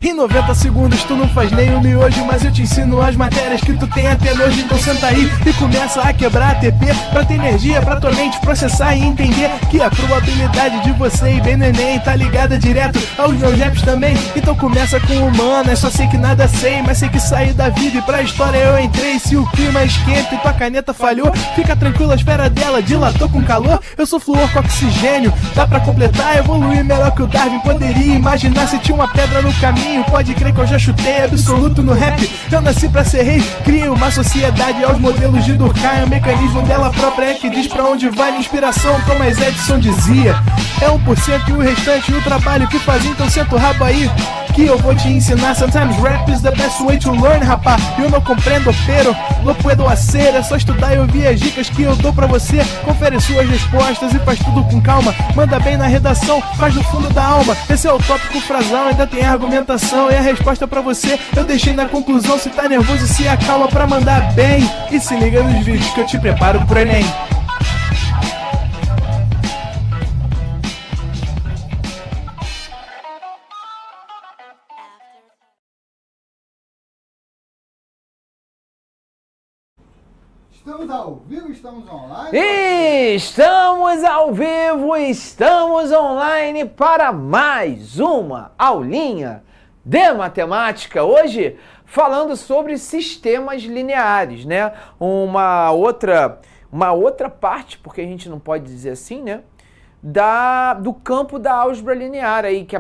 Em 90 segundos tu não faz nem um miojo, mas eu te ensino as matérias que tu tem até nojo. Então senta aí e começa a quebrar ATP pra ter energia pra tua mente processar e entender que a probabilidade de você ir bem no Enem tá ligada direto aos meus raps também. Então começa com humanas, só sei que nada sei, mas sei que saí da vida e pra história eu entrei. Se o clima esquenta e tua caneta falhou, fica tranquilo, a esfera dela dilatou com calor. Eu sou flúor com oxigênio, dá pra completar, evoluir melhor que o Darwin poderia imaginar. Se tinha uma pedra no caminho, pode crer que eu já chutei absoluto no rap. Eu nasci pra ser rei, criei uma sociedade aos modelos de Durkheim. O mecanismo dela própria é que diz pra onde vai minha inspiração. Thomas Edison dizia: é 1% e o restante o trabalho que fazia. Então senta o rabo aí que eu vou te ensinar. Sometimes rap is the best way to learn, rapá. Eu não compreendo, pero não puedo hacer. É só estudar e ouvir as dicas que eu dou pra você. Confere suas respostas e faz tudo com calma. Manda bem na redação, faz do fundo da alma. Esse é o tópico frasal, ainda tem argumentação. E a resposta pra você eu deixei na conclusão. Se tá nervoso, se acalma pra mandar bem. E se liga nos vídeos que eu te preparo pro Enem. Estamos ao vivo, estamos online. Estamos ao vivo, estamos online para mais uma aulinha de matemática. Hoje falando sobre sistemas lineares, né? Uma outra parte, porque a gente não pode dizer assim, né? Do campo da álgebra linear aí que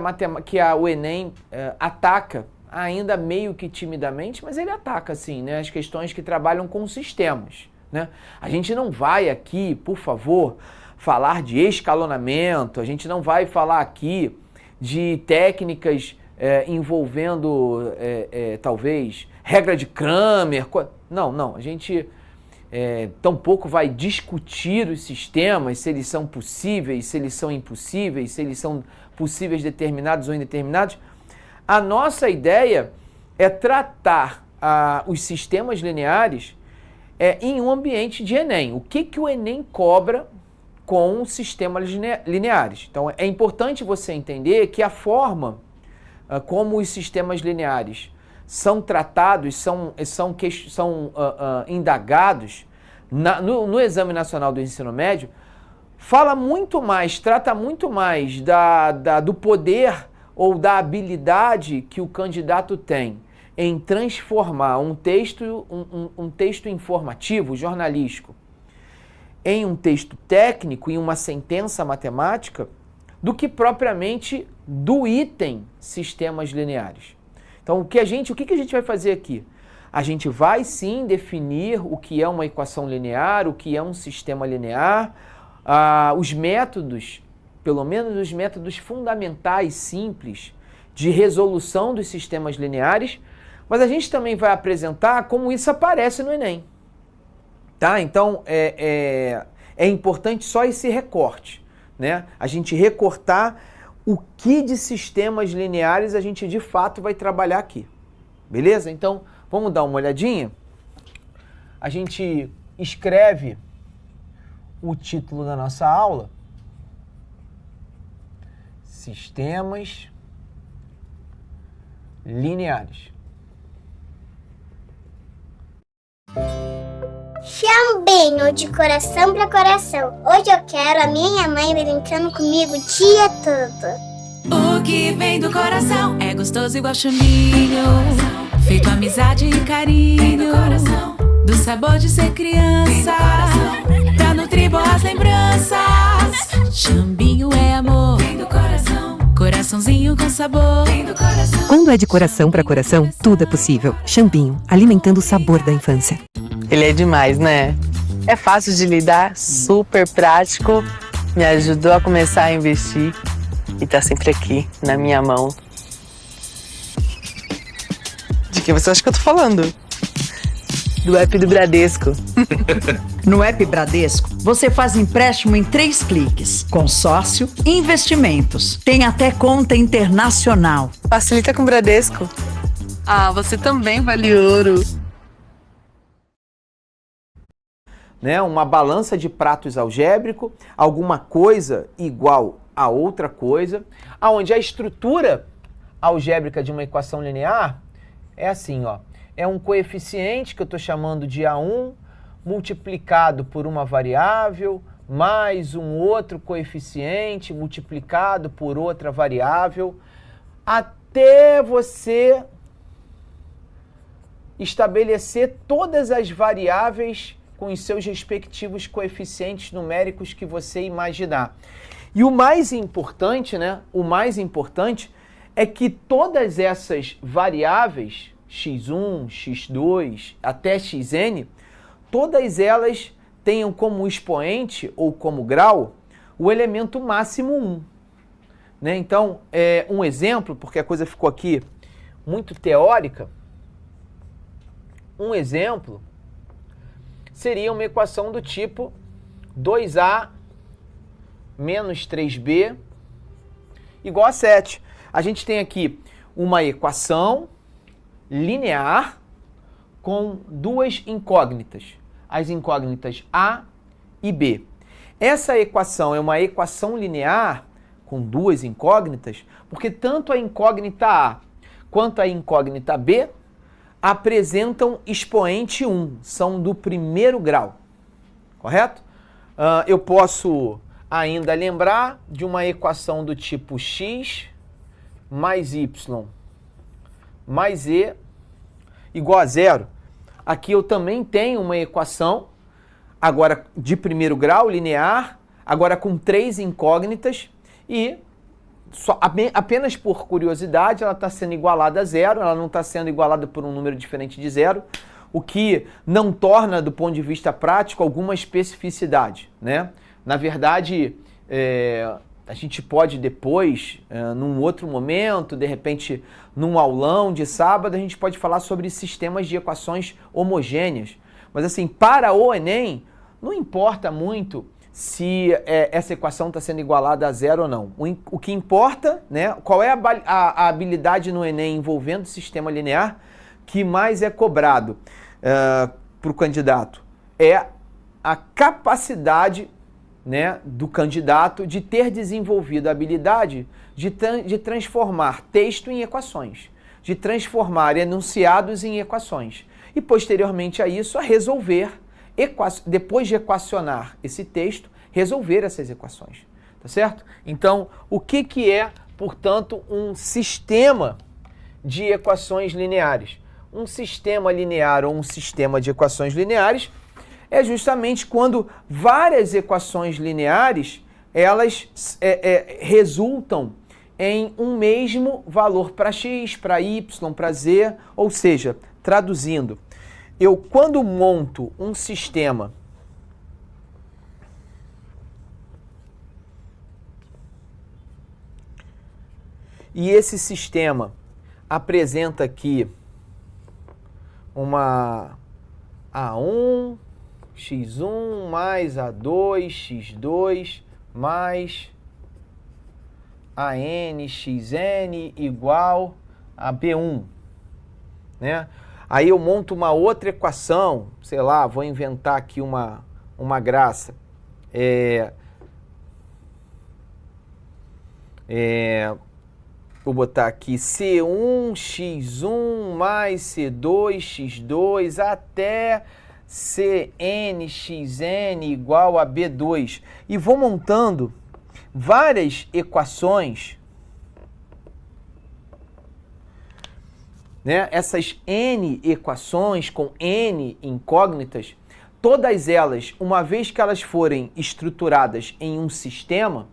o Enem ataca. Ainda meio que timidamente, mas ele ataca sim, né? As questões que trabalham com sistemas, né? A gente não vai aqui, por favor, falar de escalonamento, a gente não vai falar aqui de técnicas envolvendo, talvez, regra de Cramer. Não, a gente tampouco vai discutir os sistemas, se eles são possíveis, se eles são impossíveis, se eles são possíveis determinados ou indeterminados. A nossa ideia é tratar os sistemas lineares em um ambiente de Enem. O que o Enem cobra com sistemas lineares? Então, é importante você entender que a forma como os sistemas lineares são tratados, são indagados no Exame Nacional do Ensino Médio, trata muito mais do poder ou da habilidade que o candidato tem em transformar um texto informativo, jornalístico, em um texto técnico, em uma sentença matemática, do que propriamente do item sistemas lineares. Então, o que a gente vai fazer aqui? A gente vai sim definir o que é uma equação linear, o que é um sistema linear, os métodos, pelo menos os métodos fundamentais, simples, de resolução dos sistemas lineares, mas a gente também vai apresentar como isso aparece no Enem. Tá? Então, é importante só esse recorte, né? A gente recortar o que de sistemas lineares a gente de fato vai trabalhar aqui. Beleza? Então, vamos dar uma olhadinha? A gente escreve o título da nossa aula. Sistemas lineares. Chambinho de coração pra coração. Hoje eu quero a minha mãe brincando comigo o dia todo. O que vem do coração é gostoso igual chambinho. Feito amizade e carinho. Do sabor de ser criança. Pra nutrir boas lembranças. Chambinho é amor. Vem do coração. Coraçãozinho com sabor. Vem do coração. Quando é de coração pra coração, tudo é possível. Chambinho, alimentando o sabor da infância. Ele é demais, né? É fácil de lidar, super prático, me ajudou a começar a investir e tá sempre aqui, na minha mão. De que você acha que eu tô falando? Do app do Bradesco. No app Bradesco, você faz empréstimo em 3 cliques. Consórcio e investimentos. Tem até conta internacional. Facilita com o Bradesco. Ah, você também vale ouro. né, uma balança de pratos algébrico, alguma coisa igual a outra coisa, aonde a estrutura algébrica de uma equação linear é assim, ó, é um coeficiente que eu estou chamando de A1 multiplicado por uma variável mais um outro coeficiente multiplicado por outra variável, até você estabelecer todas as variáveis com os seus respectivos coeficientes numéricos que você imaginar. E o mais importante, né? O mais importante é que todas essas variáveis, x1, x2, até xn, todas elas tenham como expoente ou como grau o elemento máximo 1. Né? Então, um exemplo, porque a coisa ficou aqui muito teórica, um exemplo seria uma equação do tipo 2a menos 3b igual a 7. A gente tem aqui uma equação linear com duas incógnitas, as incógnitas a e b. Essa equação é uma equação linear com duas incógnitas, porque tanto a incógnita a quanto a incógnita b apresentam expoente 1, são do primeiro grau, correto? Eu posso ainda lembrar de uma equação do tipo x mais y mais z igual a 0. Aqui eu também tenho uma equação, agora de primeiro grau, linear, agora com 3 incógnitas e apenas por curiosidade ela está sendo igualada a 0, ela não está sendo igualada por um número diferente de 0, o que não torna, do ponto de vista prático, alguma especificidade, né? Na verdade, a gente pode depois, num outro momento, de repente, num aulão de sábado, a gente pode falar sobre sistemas de equações homogêneas. Mas assim, para o Enem, não importa muito se essa equação está sendo igualada a 0 ou não. O que importa, né, qual é a habilidade no Enem envolvendo o sistema linear que mais é cobrado para o candidato? É a capacidade, né, do candidato de ter desenvolvido a habilidade de transformar texto em equações, de transformar enunciados em equações e, posteriormente a isso, a resolver, depois de equacionar esse texto, resolver essas equações, tá certo? Então, o que é, portanto, um sistema de equações lineares? Um sistema linear ou um sistema de equações lineares é justamente quando várias equações lineares, elas resultam em um mesmo valor para x, para y, para z, ou seja, traduzindo, eu quando monto um sistema e esse sistema apresenta aqui uma A1, x1 mais A2, x2 mais AN, xn igual a B1, né? Aí eu monto uma outra equação, sei lá, vou inventar aqui uma graça. Vou botar aqui C1, x1 mais C2, x2 até Cn, xn igual a B2. E vou montando várias equações, né? Essas N equações com N incógnitas, todas elas, uma vez que elas forem estruturadas em um sistema,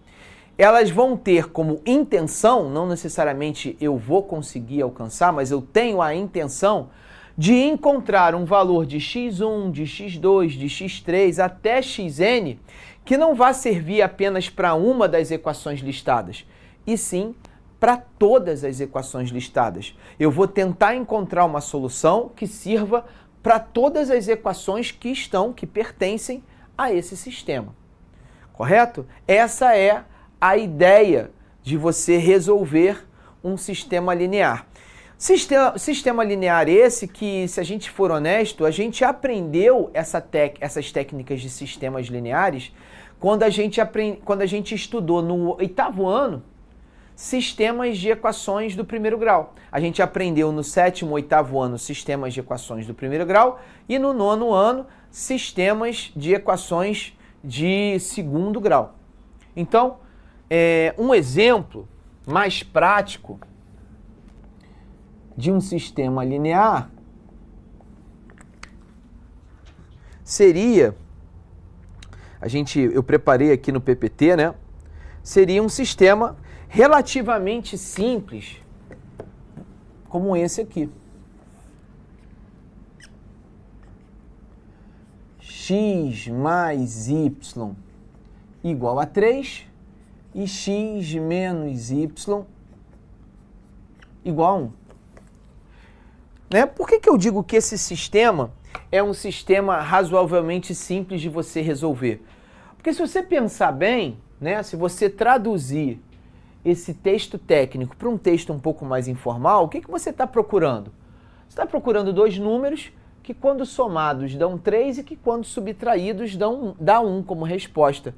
elas vão ter como intenção, não necessariamente eu vou conseguir alcançar, mas eu tenho a intenção de encontrar um valor de x1, de x2, de x3 até xn que não vai servir apenas para uma das equações listadas, e sim para todas as equações listadas. Eu vou tentar encontrar uma solução que sirva para todas as equações que pertencem a esse sistema. Correto? Essa é a ideia de você resolver um sistema linear. Sistema linear esse que, se a gente for honesto, a gente aprendeu essas técnicas de sistemas lineares quando a gente estudou no 8º ano sistemas de equações do primeiro grau. A gente aprendeu no 7º, 8º ano sistemas de equações do primeiro grau e no 9º ano sistemas de equações de segundo grau. Então, um exemplo mais prático de um sistema linear seria, eu preparei aqui no PPT, né? Seria um sistema relativamente simples, como esse aqui. X mais y igual a 3 e x menos y igual a 1. Né? Por que eu digo que esse sistema é um sistema razoavelmente simples de você resolver? Porque se você pensar bem, né, se você traduzir esse texto técnico para um texto um pouco mais informal, o que você está procurando? Você está procurando dois números que quando somados dão 3 e que quando subtraídos dá 1 como resposta.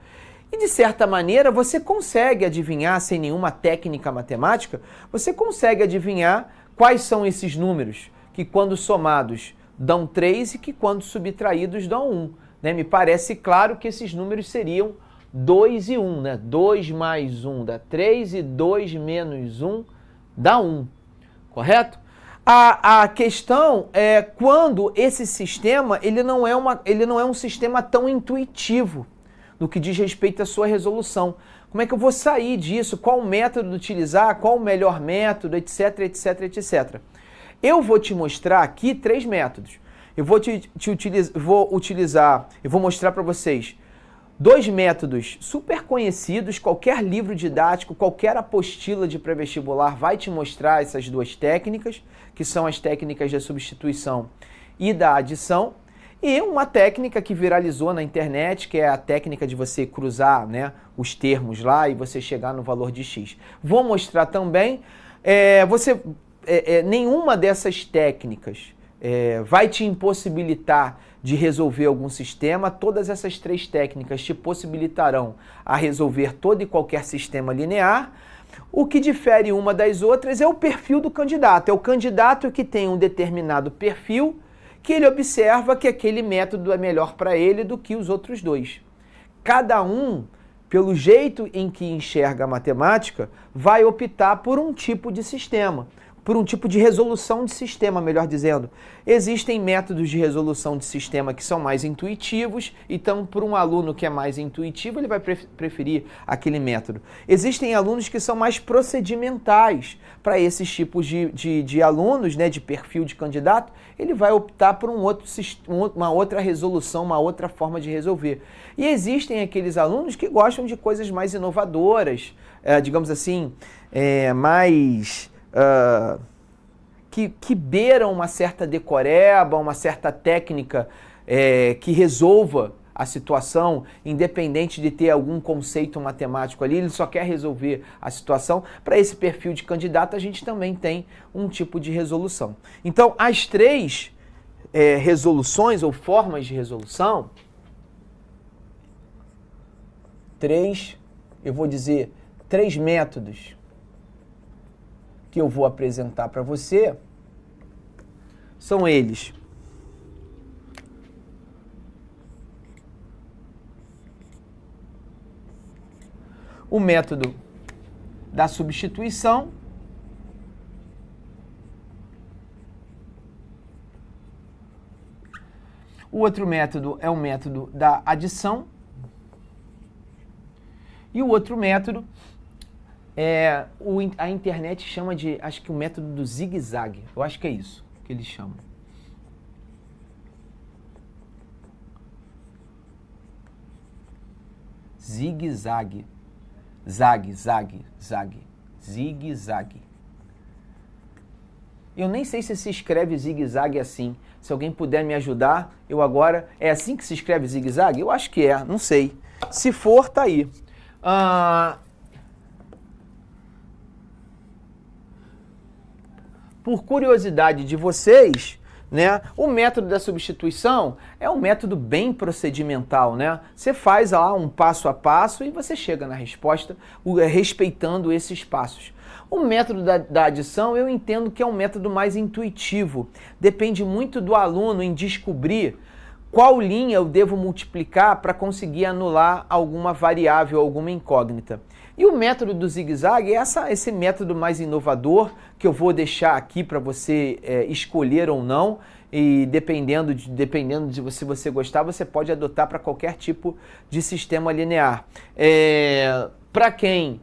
E de certa maneira você consegue adivinhar, sem nenhuma técnica matemática, você consegue adivinhar quais são esses números que quando somados dão 3 e que quando subtraídos dão 1. Né? Me parece claro que esses números seriam 2 e 1. Né? 2 mais 1 dá 3 e 2 menos 1 dá 1. Correto? A questão é quando esse sistema ele não é um sistema tão intuitivo no que diz respeito à sua resolução. Como é que eu vou sair disso? Qual utilizar? Qual o melhor método? Etc, etc, etc. Eu vou te mostrar aqui 3 métodos. Eu vou mostrar para vocês 2 métodos super conhecidos, qualquer livro didático, qualquer apostila de pré-vestibular vai te mostrar essas 2 técnicas, que são as técnicas da substituição e da adição, e uma técnica que viralizou na internet, que é a técnica de você cruzar, né, os termos lá e você chegar no valor de x. Vou mostrar também, nenhuma dessas técnicas vai te impossibilitar de resolver algum sistema. Todas essas 3 técnicas te possibilitarão a resolver todo e qualquer sistema linear. O que difere uma das outras é o perfil do candidato. É o candidato que tem um determinado perfil que ele observa que aquele método é melhor para ele do que os outros 2. Cada um, pelo jeito em que enxerga a matemática, vai optar por um tipo de sistema, por um tipo de resolução de sistema, melhor dizendo. Existem métodos de resolução de sistema que são mais intuitivos, então, por um aluno que é mais intuitivo, ele vai preferir aquele método. Existem alunos que são mais procedimentais. Para esses tipos de alunos, né, de perfil de candidato, ele vai optar por uma outra resolução, uma outra forma de resolver. E existem aqueles alunos que gostam de coisas mais inovadoras, digamos assim, mais... que beiram uma certa decoreba, uma certa técnica que resolva a situação, independente de ter algum conceito matemático ali, ele só quer resolver a situação. Para esse perfil de candidato, a gente também tem um tipo de resolução. Então, as 3 resoluções ou formas de resolução, 3 métodos que eu vou apresentar para você, são eles: o método da substituição, o outro método é o método da adição, e o outro método a internet chama de, acho que o método do zigue-zague. Eu acho que é isso que eles chamam. Zigue-zague. Zague. Zigue-zague. Eu nem sei se escreve zigue-zague assim. Se alguém puder me ajudar, eu agora... É assim que se escreve zigue-zague? Eu acho que é, não sei. Se for, tá aí. por curiosidade de vocês, né, o método da substituição é um método bem procedimental, né? Você faz lá um passo a passo e você chega na resposta respeitando esses passos. O método da adição eu entendo que é um método mais intuitivo. Depende muito do aluno em descobrir qual linha eu devo multiplicar para conseguir anular alguma variável, alguma incógnita. E o método do zigue-zague é esse método mais inovador que eu vou deixar aqui para você escolher ou não, e dependendo de se você gostar, você pode adotar para qualquer tipo de sistema linear. Para quem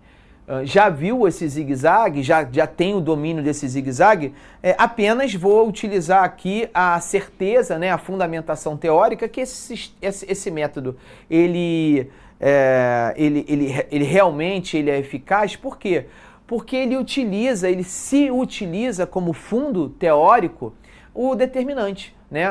já viu esse zigue-zague, já tem o domínio desse zigue-zague, apenas vou utilizar aqui a certeza, né, a fundamentação teórica que esse método ele realmente é eficaz. Por quê? Porque ele se utiliza como fundo teórico o determinante, né,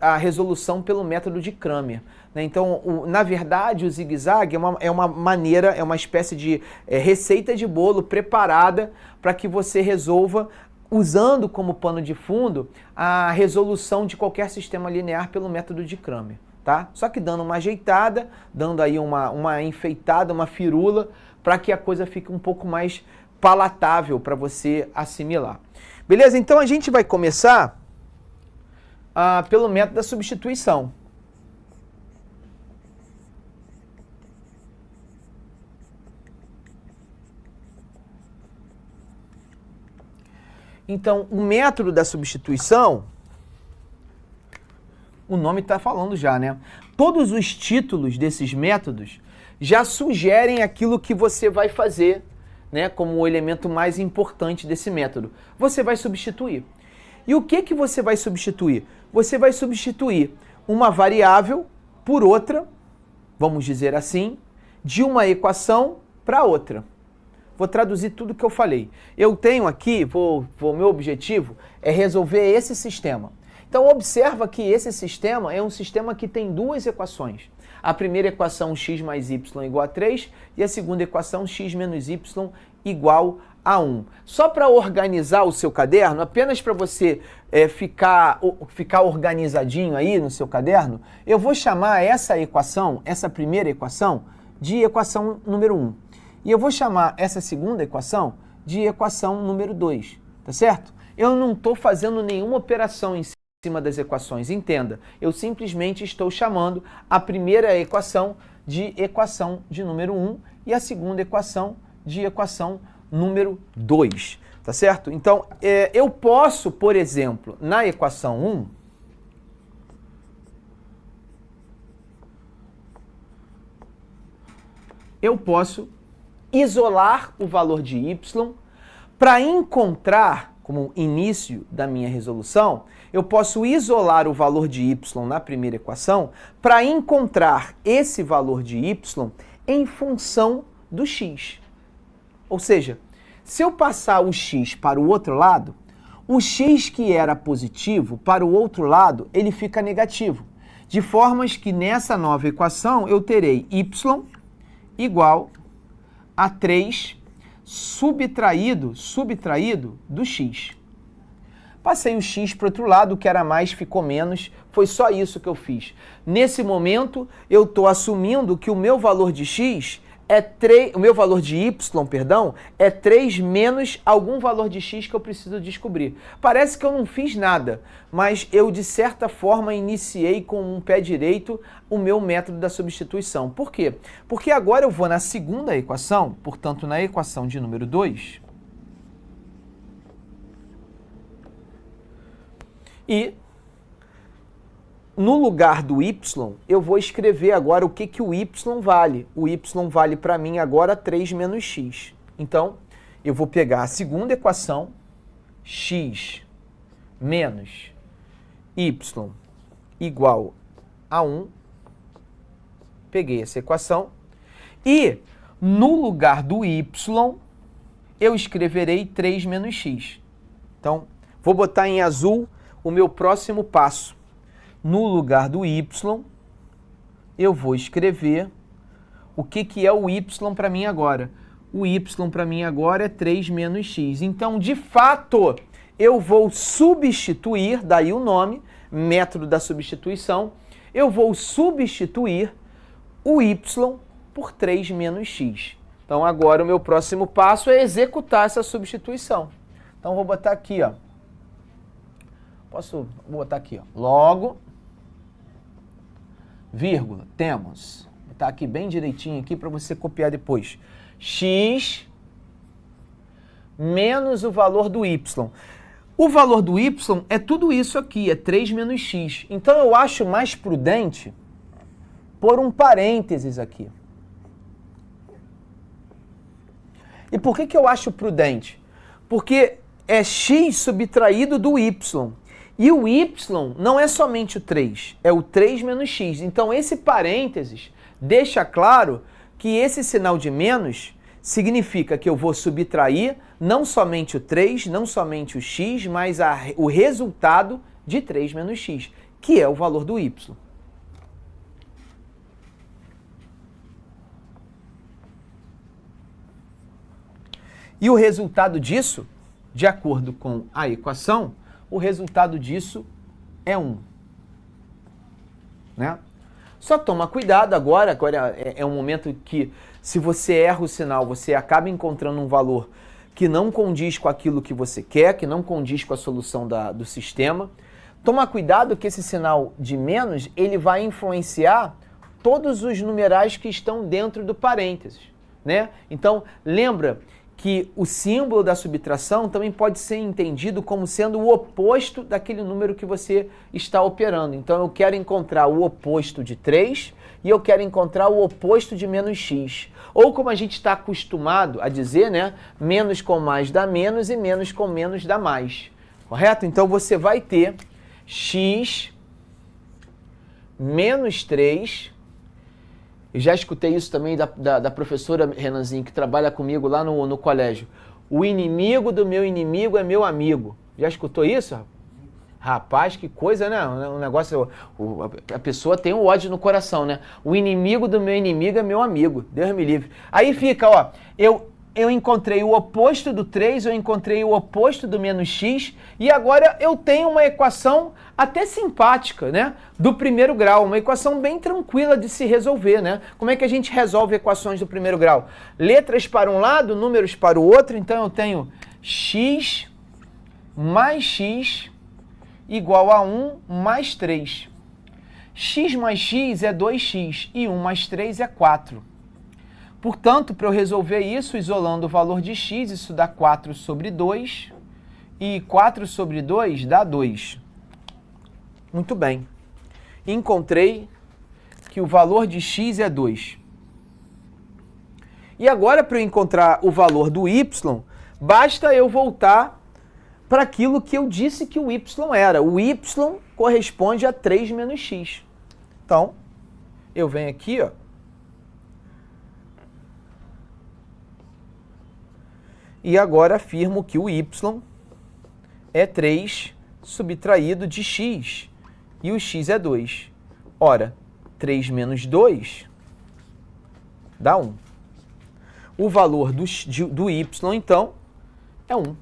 a resolução pelo método de Cramer. Então, na verdade, o zigue-zague é uma maneira, é uma espécie de receita de bolo preparada para que você resolva, usando como pano de fundo, a resolução de qualquer sistema linear pelo método de Cramer. Tá? Só que dando uma ajeitada, dando aí uma enfeitada, uma firula, para que a coisa fique um pouco mais palatável para você assimilar. Beleza? Então a gente vai começar pelo método da substituição. Então, o método da substituição, o nome está falando já, né? Todos os títulos desses métodos já sugerem aquilo que você vai fazer, né, como o elemento mais importante desse método. Você vai substituir. E o que você vai substituir? Você vai substituir uma variável por outra, vamos dizer assim, de uma equação para outra. Vou traduzir tudo que eu falei. Eu tenho aqui, meu objetivo é resolver esse sistema. Então observa que esse sistema é um sistema que tem duas equações. A primeira equação x mais y igual a 3 e a segunda equação x menos y igual a 1. Só para organizar o seu caderno, apenas para você ficar organizadinho aí no seu caderno, eu vou chamar essa equação, essa primeira equação, de equação número 1. E eu vou chamar essa segunda equação de equação número 2, tá certo? Eu não estou fazendo nenhuma operação em cima das equações, entenda. Eu simplesmente estou chamando a primeira equação de número 1 e a segunda equação de equação número 2, tá certo? Então, eu posso, por exemplo, na equação 1, eu posso isolar o valor de y para encontrar, como início da minha resolução, eu posso isolar o valor de y na primeira equação para encontrar esse valor de y em função do x. Ou seja, se eu passar o x para o outro lado, o x que era positivo para o outro lado, ele fica negativo. De formas que nessa nova equação eu terei y igual a 3 subtraído do x. Passei o x para o outro lado, o que era mais ficou menos, foi só isso que eu fiz. Nesse momento, eu estou assumindo que o meu valor de x o meu valor de y, é 3 menos algum valor de x que eu preciso descobrir. Parece que eu não fiz nada, mas eu, de certa forma, iniciei com um pé direito o meu método da substituição. Por quê? Porque agora eu vou na segunda equação, portanto, na equação de número 2, e no lugar do y, eu vou escrever agora o que o y vale. O y vale para mim agora 3 menos x. Então, eu vou pegar a segunda equação, x menos y igual a 1. Peguei essa equação. E, no lugar do y, eu escreverei 3 menos x. Então, vou botar em azul o meu próximo passo. No lugar do y, eu vou escrever o que é o y para mim agora. O y para mim agora é 3 menos x. Então, de fato, eu vou substituir, daí o nome, método da substituição, eu vou substituir o y por 3 menos x. Então agora o meu próximo passo é executar essa substituição. Então vou botar aqui, ó. Vou botar aqui, ó. Logo, vírgula, temos. Vou botar aqui bem direitinho aqui para você copiar depois. X menos o valor do y. O valor do y é tudo isso aqui, é 3 menos x. Então eu acho mais prudente pôr um parênteses aqui. E por que eu acho prudente? Porque é x subtraído do y. E o y não é somente o 3, é o 3 menos x. Então esse parênteses deixa claro que esse sinal de menos significa que eu vou subtrair não somente o 3, não somente o x, mas o resultado de 3 menos x, que é o valor do y. E o resultado disso, de acordo com a equação, o resultado disso é 1. Né? Só toma cuidado agora é um momento que, se você erra o sinal, você acaba encontrando um valor que não condiz com aquilo que você quer, que não condiz com a solução do sistema. Toma cuidado que esse sinal de menos, ele vai influenciar todos os numerais que estão dentro do parênteses. Né? Então, lembra que o símbolo da subtração também pode ser entendido como sendo o oposto daquele número que você está operando. Então, eu quero encontrar o oposto de 3 e eu quero encontrar o oposto de menos x. Ou como a gente está acostumado a dizer, né? Menos com mais dá menos e menos com menos dá mais. Correto? Então, você vai ter x menos 3. Eu já escutei isso também da professora Renanzinho, que trabalha comigo lá no colégio. O inimigo do meu inimigo é meu amigo. Já escutou isso? Rapaz, que coisa, né? Um negócio... A pessoa tem um ódio no coração, né? O inimigo do meu inimigo é meu amigo. Deus me livre. Aí fica, ó... Eu encontrei o oposto do 3, eu encontrei o oposto do menos x, e agora eu tenho uma equação até simpática, né? Do primeiro grau, uma equação bem tranquila de se resolver, né? Como é que a gente resolve equações do primeiro grau? Letras para um lado, números para o outro, então eu tenho x mais x igual a 1 mais 3. X mais x é 2x e 1 mais 3 é 4. Portanto, para eu resolver isso, isolando o valor de x, isso dá 4 sobre 2, e 4 sobre 2 dá 2. Muito bem. Encontrei que o valor de x é 2. E agora, para eu encontrar o valor do y, basta eu voltar para aquilo que eu disse que o y era. O y corresponde a 3 menos x. Então, eu venho aqui, ó. E agora afirmo que o y é 3 subtraído de x, e o x é 2. Ora, 3 menos 2 dá 1. O valor do y, então, é 1.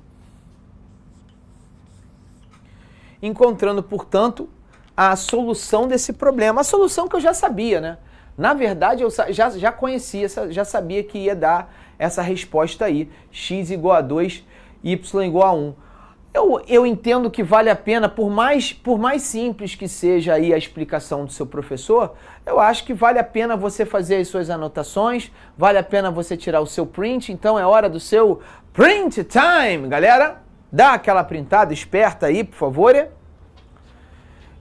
Encontrando, portanto, a solução desse problema. A solução que eu já sabia, né? Na verdade, eu já conhecia, já sabia que ia dar essa resposta aí, x igual a 2, y igual a 1. Eu entendo que vale a pena, por mais simples que seja aí a explicação do seu professor, eu acho que vale a pena você fazer as suas anotações, vale a pena você tirar o seu print, então é hora do seu print time, galera! Dá aquela printada esperta aí, por favor.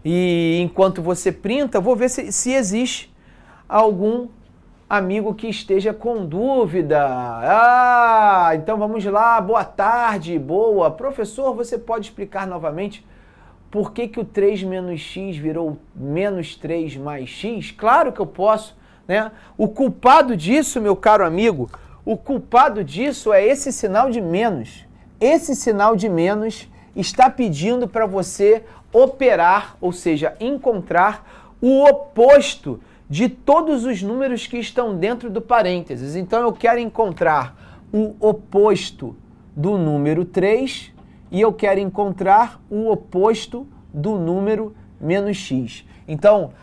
E enquanto você printa, vou ver se existe algum amigo que esteja com dúvida. Então vamos lá, boa tarde, boa. Professor, você pode explicar novamente por que o 3 menos x virou menos 3 mais x? Claro que eu posso, né? O culpado disso, meu caro amigo, o culpado disso é esse sinal de menos. Esse sinal de menos está pedindo para você operar, ou seja, encontrar o oposto de todos os números que estão dentro do parênteses. Então, eu quero encontrar o oposto do número 3 e eu quero encontrar o oposto do número menos x. Então,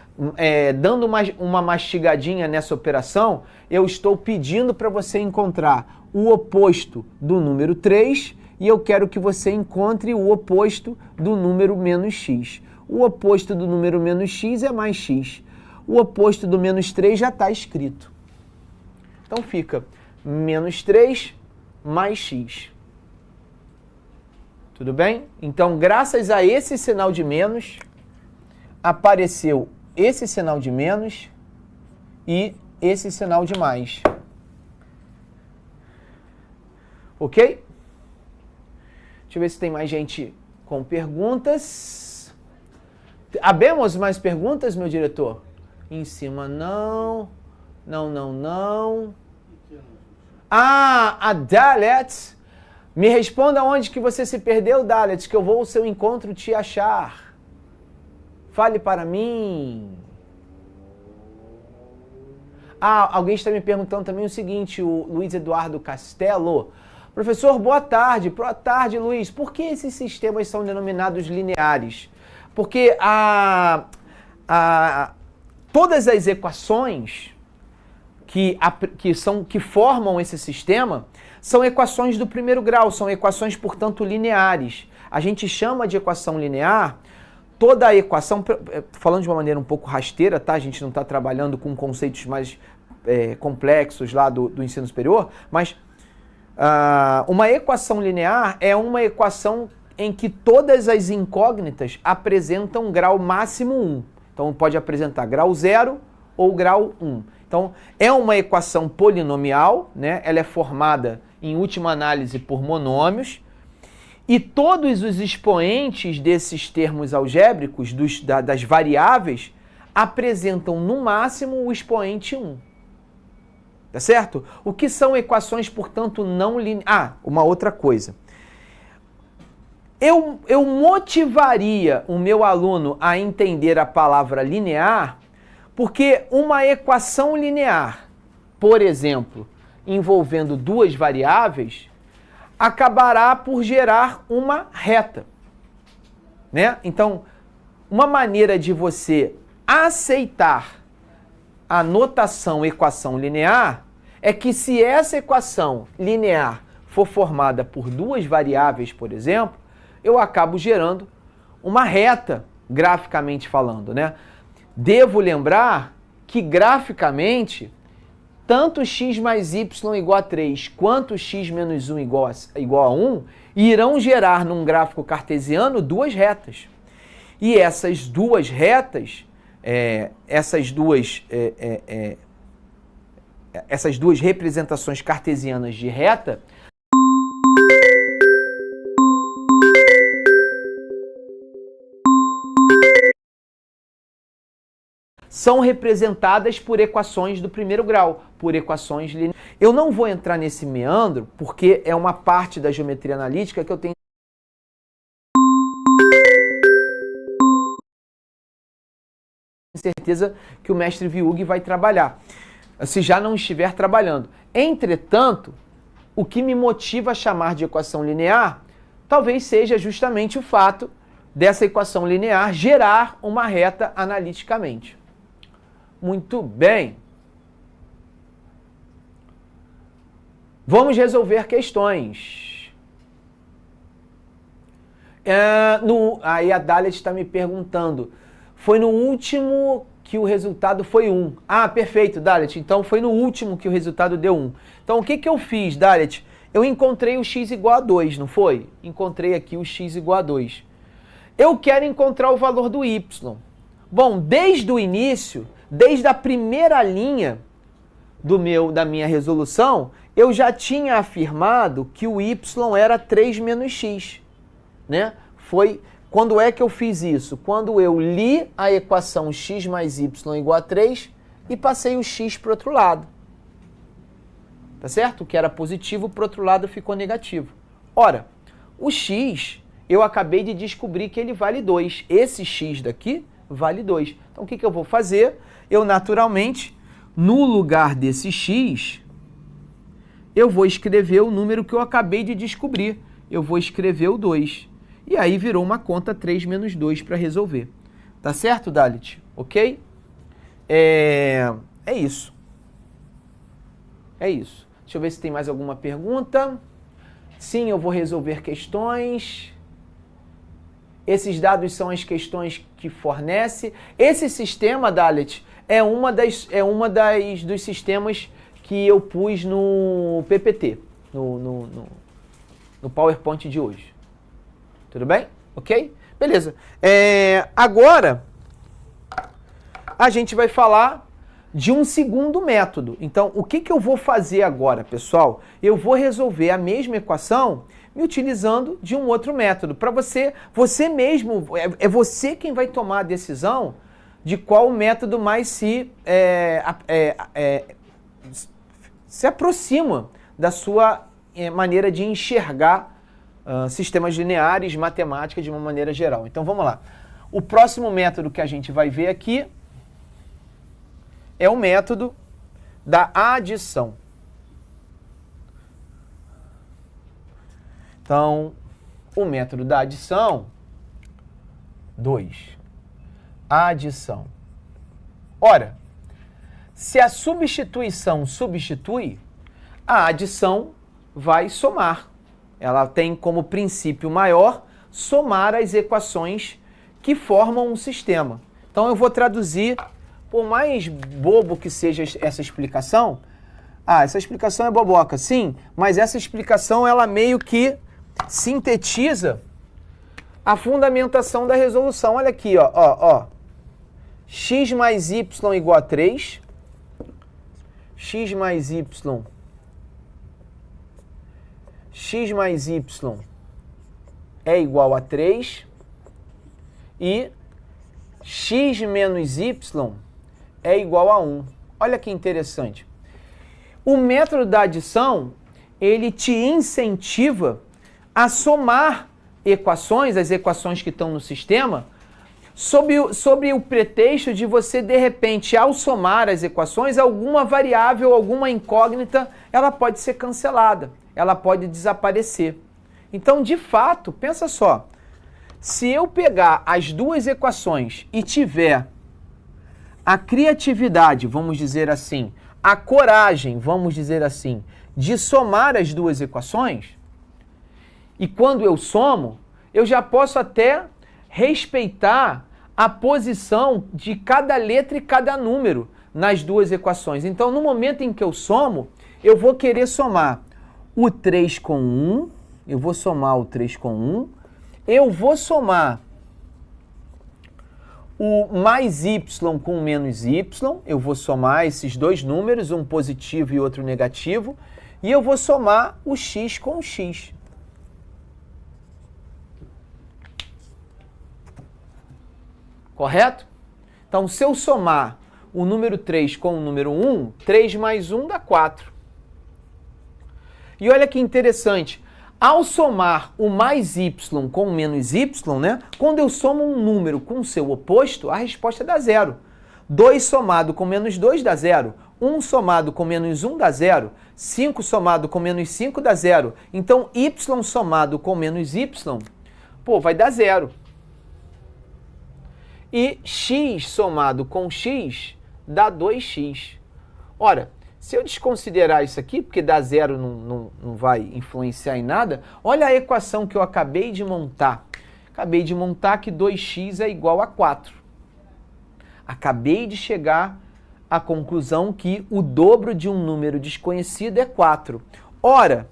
dando uma mastigadinha nessa operação, eu estou pedindo para você encontrar o oposto do número 3 e eu quero que você encontre o oposto do número menos x. O oposto do número menos x é mais x. O oposto do menos 3 já está escrito. Então fica menos 3 mais x. Tudo bem? Então, graças a esse sinal de menos, apareceu esse sinal de menos e esse sinal de mais. Ok? Deixa eu ver se tem mais gente com perguntas. Abemos mais perguntas, meu diretor? Em cima, não. Não. Ah, a Dalet. Me responda onde que você se perdeu, Dalet, que eu vou ao seu encontro te achar. Fale para mim. Ah, alguém está me perguntando também o seguinte, o Luiz Eduardo Castelo. Professor, boa tarde. Boa tarde, Luiz. Por que esses sistemas são denominados lineares? Porque todas as equações que formam esse sistema são equações do primeiro grau, são equações, portanto, lineares. A gente chama de equação linear toda a equação, falando de uma maneira um pouco rasteira, tá? A gente não está trabalhando com conceitos mais complexos lá do ensino superior, mas uma equação linear é uma equação em que todas as incógnitas apresentam grau máximo 1. Então, pode apresentar grau 0 ou grau 1. Então, é uma equação polinomial, né? Ela é formada, em última análise, por monômios, e todos os expoentes desses termos algébricos, das variáveis, apresentam, no máximo, o expoente 1. Tá certo? O que são equações, portanto, não lineares? Ah, uma outra coisa. Eu motivaria o meu aluno a entender a palavra linear, porque uma equação linear, por exemplo, envolvendo duas variáveis, acabará por gerar uma reta, né? Então, uma maneira de você aceitar a notação equação linear é que se essa equação linear for formada por duas variáveis, por exemplo, eu acabo gerando uma reta, graficamente falando, né? Devo lembrar que, graficamente, tanto x mais y igual a 3, quanto x menos 1 igual a 1, irão gerar, num gráfico cartesiano, duas retas. E essas duas retas, essas duas representações cartesianas de reta, são representadas por equações do primeiro grau, por equações lineares. Eu não vou entrar nesse meandro, porque é uma parte da geometria analítica que eu tenho certeza que o mestre Viug vai trabalhar, se já não estiver trabalhando. Entretanto, o que me motiva a chamar de equação linear, talvez seja justamente o fato dessa equação linear gerar uma reta analiticamente. Muito bem. Vamos resolver questões. Aí a Dalia está me perguntando, foi no último que o resultado foi 1. Ah, perfeito, Dalia. Então foi no último que o resultado deu 1. Então o que eu fiz, Dalia? Eu encontrei o x igual a 2, não foi? Encontrei aqui o x igual a 2. Eu quero encontrar o valor do y. Bom, desde o início, desde a primeira linha da minha resolução, eu já tinha afirmado que o y era 3 menos x, né? Quando é que eu fiz isso? Quando eu li a equação x mais y igual a 3 e passei o x para o outro lado. Tá certo? O que era positivo, para o outro lado ficou negativo. Ora, o x, eu acabei de descobrir que ele vale 2. Esse x daqui vale 2. Então, o que eu vou fazer? Eu, naturalmente, no lugar desse x, eu vou escrever o número que eu acabei de descobrir, eu vou escrever o 2. E aí virou uma conta 3 menos 2 para resolver. Tá certo, Dalit? Ok? É isso. É isso. Deixa eu ver se tem mais alguma pergunta. Sim, eu vou resolver questões. Esses dados são as questões que fornece. Esse sistema, Dalit, é uma dos sistemas que eu pus no PPT, no PowerPoint de hoje. Tudo bem? Ok? Beleza. Agora, a gente vai falar de um segundo método. Então, o que eu vou fazer agora, pessoal? Eu vou resolver a mesma equação me utilizando de um outro método. Para você mesmo, é você quem vai tomar a decisão de qual método mais se aproxima da sua maneira de enxergar sistemas lineares, matemática de uma maneira geral. Então, vamos lá. O próximo método que a gente vai ver aqui é o método da adição. Então, o método da adição, 2. Adição. Ora, se a substituição substitui, a adição vai somar. Ela tem como princípio maior somar as equações que formam um sistema. Então, eu vou traduzir. Por mais bobo que seja essa explicação, essa explicação é boboca, sim, mas essa explicação ela meio que sintetiza a fundamentação da resolução. Olha aqui, ó. X mais y igual a 3, x mais y é igual a 3 e x menos y é igual a 1. Olha que interessante. O método da adição, ele te incentiva a somar equações, as equações que estão no sistema, sob o pretexto de você, de repente, ao somar as equações, alguma variável, alguma incógnita, ela pode ser cancelada, ela pode desaparecer. Então, de fato, pensa só, se eu pegar as duas equações e tiver a criatividade, vamos dizer assim, a coragem, vamos dizer assim, de somar as duas equações, e quando eu somo, eu já posso até respeitar a posição de cada letra e cada número nas duas equações. Então, no momento em que eu somo, eu vou querer somar o 3 com 1, eu vou somar o 3 com 1, eu vou somar o mais y com menos y, eu vou somar esses dois números, um positivo e outro negativo, e eu vou somar o x com o x. Correto? Então, se eu somar o número 3 com o número 1, 3 mais 1 dá 4. E olha que interessante, ao somar o mais y com o menos y, né, quando eu somo um número com o seu oposto, a resposta dá 0. 2 somado com menos 2 dá 0. 1 somado com menos 1 dá 0. 5 somado com menos 5 dá 0. Então, y somado com menos y, vai dar 0. E x somado com x dá 2x. Ora, se eu desconsiderar isso aqui, porque dar 0 não vai influenciar em nada, olha a equação que eu acabei de montar. Acabei de montar que 2x é igual a 4. Acabei de chegar à conclusão que o dobro de um número desconhecido é 4. Ora,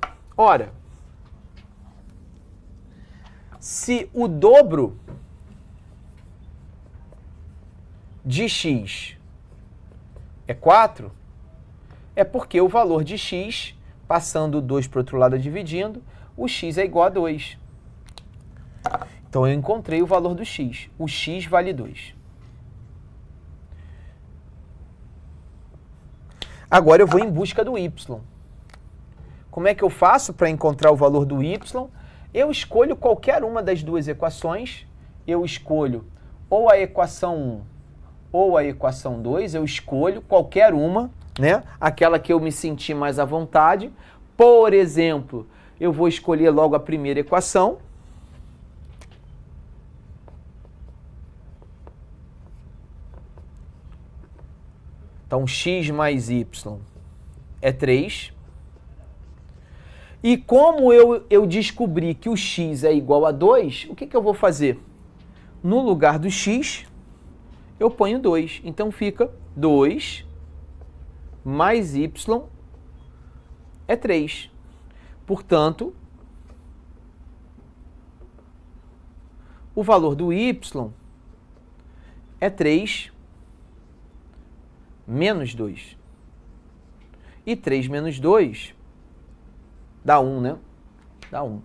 se o dobro de x é 4, é porque o valor de x, passando o 2 para o outro lado dividindo, o x é igual a 2. Então eu encontrei o valor do x. O x vale 2. Agora eu vou em busca do y. Como é que eu faço para encontrar o valor do y? Eu escolho qualquer uma das duas equações. Eu escolho ou a equação 1 ou a equação 2, eu escolho qualquer uma, né? Aquela que eu me sentir mais à vontade. Por exemplo, eu vou escolher logo a primeira equação. Então, x mais y é 3. E como eu descobri que o x é igual a 2, o que eu vou fazer? No lugar do x, eu ponho 2. Então, fica 2 mais y é 3. Portanto, o valor do y é 3 menos 2. E 3 menos 2 dá 1, né? Dá 1.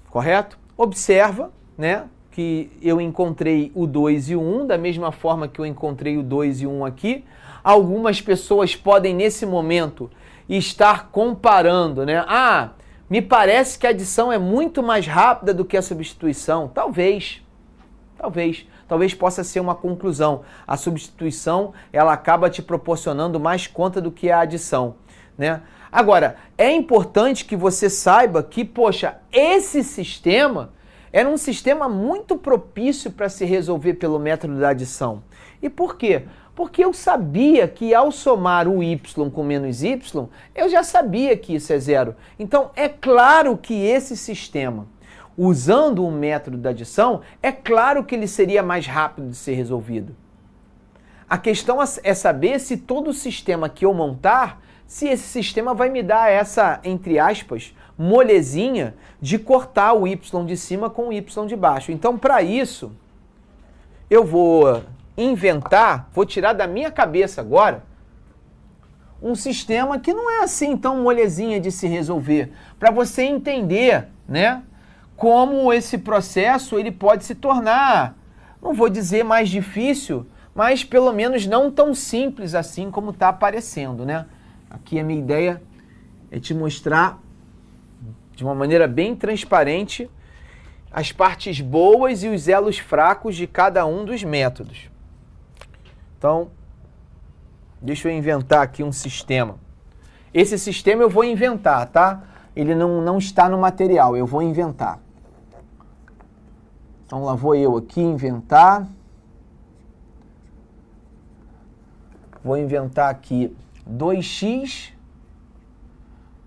Correto? Observa, né, que eu encontrei o 2 e o 1, da mesma forma que eu encontrei o 2 e o 1 aqui. Algumas pessoas podem, nesse momento, estar comparando, né? Ah, me parece que a adição é muito mais rápida do que a substituição. Talvez possa ser uma conclusão. A substituição, ela acaba te proporcionando mais conta do que a adição, né? Agora, é importante que você saiba que, poxa, esse sistema era um sistema muito propício para se resolver pelo método da adição. E por quê? Porque eu sabia que ao somar o y com menos y, eu já sabia que isso é zero. Então, é claro que esse sistema, usando o método da adição, é claro que ele seria mais rápido de ser resolvido. A questão é saber se todo o sistema que eu montar, se esse sistema vai me dar essa, entre aspas, molezinha de cortar o y de cima com o y de baixo. Então, para isso, eu vou inventar, vou tirar da minha cabeça agora, um sistema que não é assim tão molezinha de se resolver, para você entender, né, como esse processo ele pode se tornar, não vou dizer mais difícil, mas pelo menos não tão simples assim como está aparecendo, né? Aqui a minha ideia é te mostrar de uma maneira bem transparente as partes boas e os elos fracos de cada um dos métodos. Então, deixa eu inventar aqui um sistema. Esse sistema eu vou inventar, tá? Ele não está no material, eu vou inventar. Então lá vou eu aqui inventar. Vou inventar aqui 2x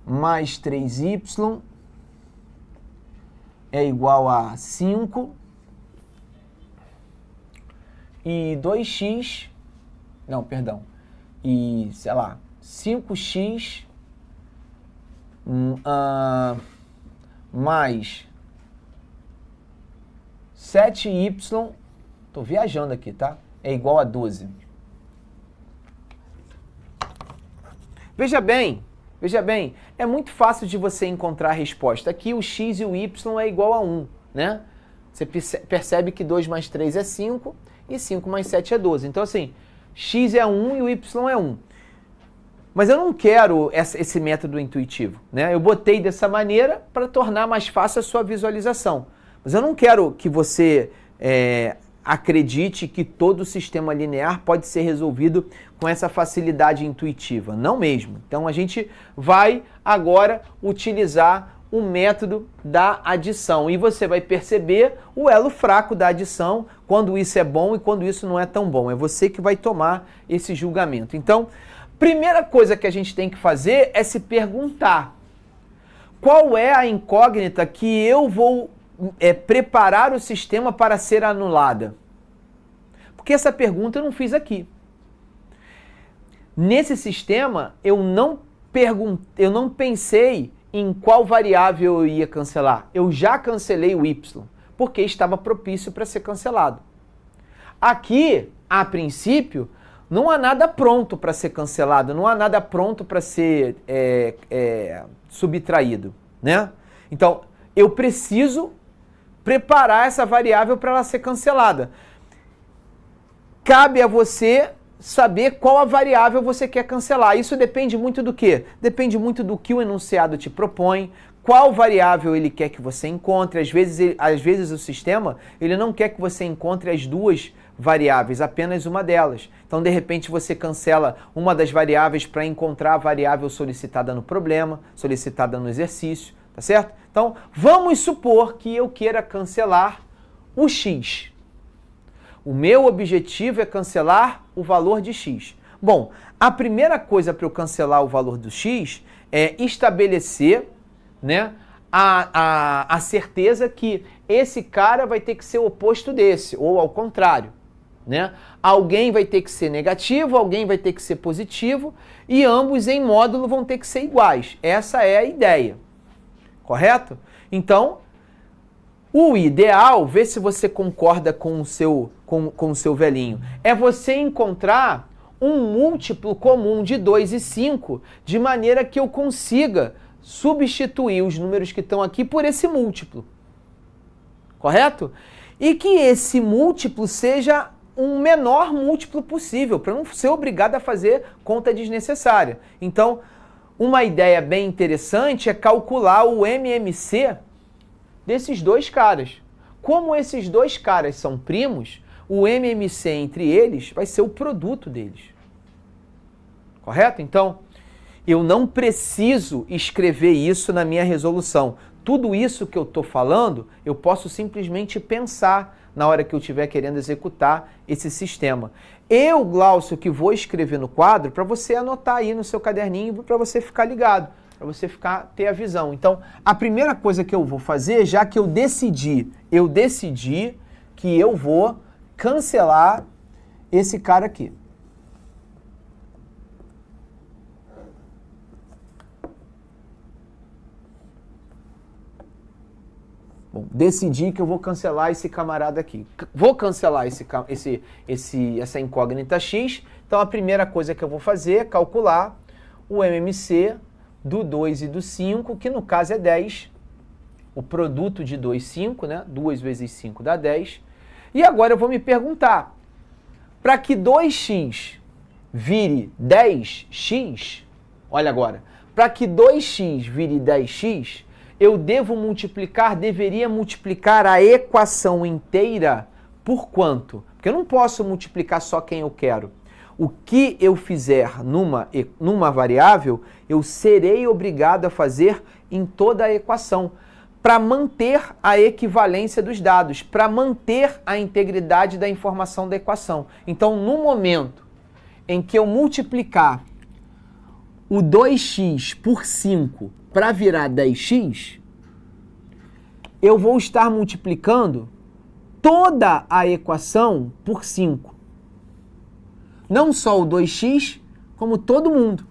mais 3y é igual a 5 e 2x, não, perdão, e, sei lá, 5x mais 7y, tô viajando aqui, tá? É igual a 12. Veja bem, é muito fácil de você encontrar a resposta. Aqui o x e o y é igual a 1, né? Você percebe que 2 mais 3 é 5 e 5 mais 7 é 12. Então, assim, x é 1 e o y é 1. Mas eu não quero esse método intuitivo, né? Eu botei dessa maneira para tornar mais fácil a sua visualização. Mas eu não quero que você acredite que todo sistema linear pode ser resolvido com essa facilidade intuitiva. Não mesmo. Então, a gente vai agora utilizar o método da adição. E você vai perceber o elo fraco da adição, quando isso é bom e quando isso não é tão bom. É você que vai tomar esse julgamento. Então, primeira coisa que a gente tem que fazer é se perguntar: qual é a incógnita que eu vou preparar o sistema para ser anulada? Porque essa pergunta eu não fiz aqui. Nesse sistema, eu não pensei em qual variável eu ia cancelar. Eu já cancelei o y, porque estava propício para ser cancelado. Aqui, a princípio, não há nada pronto para ser cancelado, não há nada pronto para ser subtraído, né? Então, eu preciso preparar essa variável para ela ser cancelada. Cabe a você saber qual a variável você quer cancelar. Isso depende muito do quê? Depende muito do que o enunciado te propõe, qual variável ele quer que você encontre. Às vezes o sistema ele não quer que você encontre as duas variáveis, apenas uma delas. Então, de repente, você cancela uma das variáveis para encontrar a variável solicitada no problema, solicitada no exercício, tá certo? Então, vamos supor que eu queira cancelar o x. O meu objetivo é cancelar o valor de x. Bom, a primeira coisa para eu cancelar o valor do x é estabelecer, né, a certeza que esse cara vai ter que ser o oposto desse, ou ao contrário, né? Alguém vai ter que ser negativo, alguém vai ter que ser positivo, e ambos em módulo vão ter que ser iguais. Essa é a ideia, correto? Então, o ideal, vê se você concorda com o seu velhinho, é você encontrar um múltiplo comum de 2 e 5, de maneira que eu consiga substituir os números que estão aqui por esse múltiplo. Correto? E que esse múltiplo seja um menor múltiplo possível, para não ser obrigado a fazer conta desnecessária. Então, uma ideia bem interessante é calcular o MMC desses dois caras. Como esses dois caras são primos, o MMC entre eles vai ser o produto deles. Correto? Então, eu não preciso escrever isso na minha resolução. Tudo isso que eu estou falando, eu posso simplesmente pensar na hora que eu estiver querendo executar esse sistema. Eu, Glaucio, que vou escrever no quadro, para você anotar aí no seu caderninho, para você ficar ligado, para você ter a visão. Então, a primeira coisa que eu vou fazer, já que eu decidi que eu vou cancelar esse cara aqui. Bom, decidi que eu vou cancelar esse camarada aqui. Vou cancelar essa incógnita x. Então, a primeira coisa que eu vou fazer é calcular o MMC do 2 e do 5, que no caso é 10. O produto de 2 e 5, né? 2 vezes 5 dá 10. E agora eu vou me perguntar, para que 2x vire 10x, olha agora, para que 2x vire 10x, eu deveria multiplicar a equação inteira por quanto? Porque eu não posso multiplicar só quem eu quero. O que eu fizer numa variável, eu serei obrigado a fazer em toda a equação, para manter a equivalência dos dados, para manter a integridade da informação da equação. Então, no momento em que eu multiplicar o 2x por 5 para virar 10x, eu vou estar multiplicando toda a equação por 5. Não só o 2x, como todo mundo.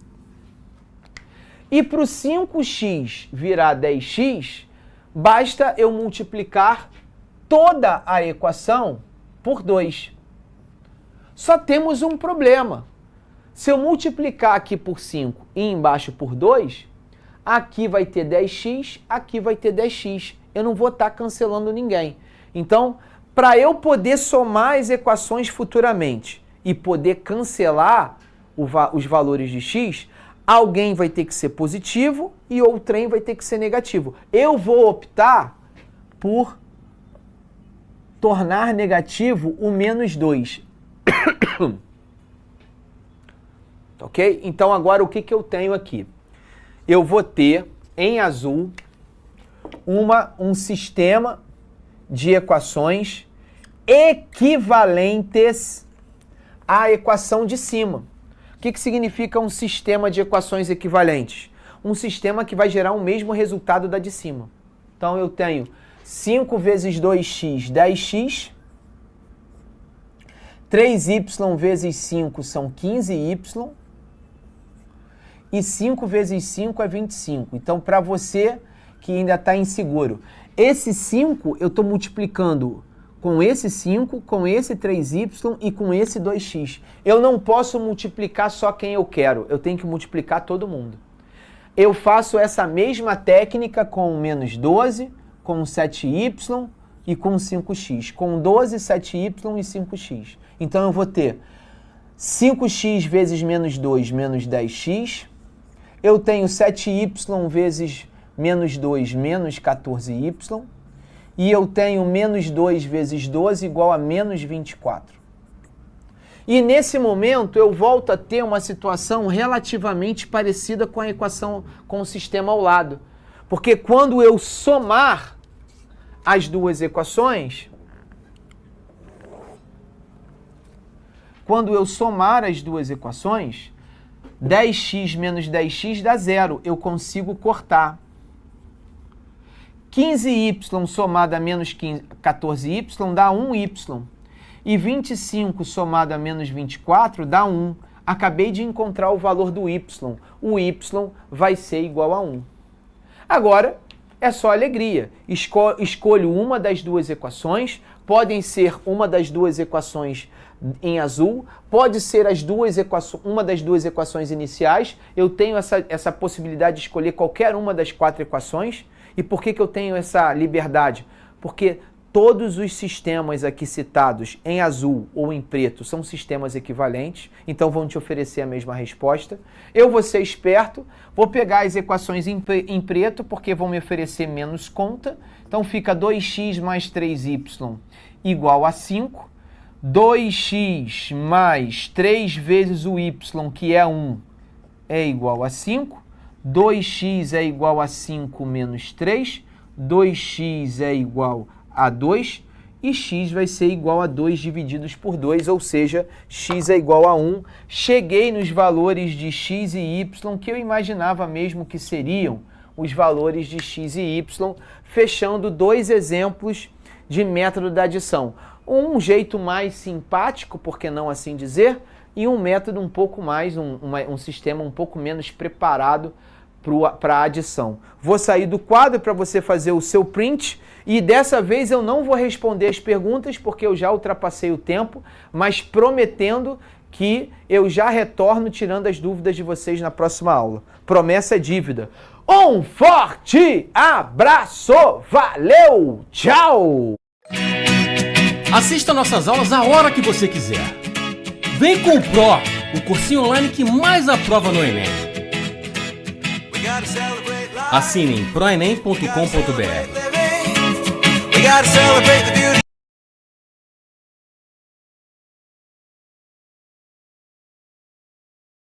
E para o 5x virar 10x, basta eu multiplicar toda a equação por 2. Só temos um problema. Se eu multiplicar aqui por 5 e embaixo por 2, aqui vai ter 10x, aqui vai ter 10x. Eu não vou estar cancelando ninguém. Então, para eu poder somar as equações futuramente e poder cancelar os valores de x, alguém vai ter que ser positivo e outrem vai ter que ser negativo. Eu vou optar por tornar negativo o menos 2. Ok? Então, agora o que eu tenho aqui? Eu vou ter, em azul, um sistema de equações equivalentes à equação de cima. O que significa um sistema de equações equivalentes? Um sistema que vai gerar o mesmo resultado da de cima. Então, eu tenho 5 vezes 2x, 10x. 3y vezes 5 são 15y. E 5 vezes 5 é 25. Então, para você que ainda está inseguro, esse 5 eu estou multiplicando com esse 5, com esse 3y e com esse 2x. Eu não posso multiplicar só quem eu quero, eu tenho que multiplicar todo mundo. Eu faço essa mesma técnica com menos 12, com 7y e com 5x. Com 12, 7y e 5x. Então eu vou ter 5x vezes menos 2, menos 10x. Eu tenho 7y vezes menos 2, menos 14y. E eu tenho menos 2 vezes 12 igual a menos 24. E nesse momento eu volto a ter uma situação relativamente parecida com a equação, com o sistema ao lado. Porque quando eu somar as duas equações, 10x menos 10x dá 0. Eu consigo cortar. 15y somado a menos 14y dá 1y. E 25 somado a menos 24 dá 1. Acabei de encontrar o valor do y. O y vai ser igual a 1. Agora, é só alegria. Escolho uma das duas equações. Podem ser uma das duas equações em azul. Pode ser uma das duas equações iniciais. Eu tenho essa possibilidade de escolher qualquer uma das 4 equações. E por que eu tenho essa liberdade? Porque todos os sistemas aqui citados em azul ou em preto são sistemas equivalentes, então vão te oferecer a mesma resposta. Eu vou ser esperto, vou pegar as equações em preto porque vão me oferecer menos conta. Então fica 2x mais 3y igual a 5. 2x mais 3 vezes o y, que é 1, é igual a 5. 2x é igual a 5 menos 3. 2x é igual a 2 e x vai ser igual a 2 divididos por 2, ou seja, x é igual a 1. Cheguei nos valores de x e y que eu imaginava mesmo que seriam os valores de x e y, fechando 2 exemplos de método da adição. Um jeito mais simpático, por que não assim dizer, e um método um pouco mais, um sistema um pouco menos preparado para a adição. Vou sair do quadro para você fazer o seu print. E dessa vez eu não vou responder as perguntas porque eu já ultrapassei o tempo, mas prometendo que eu já retorno tirando as dúvidas de vocês na próxima aula. Promessa é dívida. Um forte abraço! Valeu! Tchau! Assista nossas aulas a hora que você quiser. Vem com o Pro, o cursinho online que mais aprova no Enem. Assine em proenem.com.br. We gotta celebrate the beauty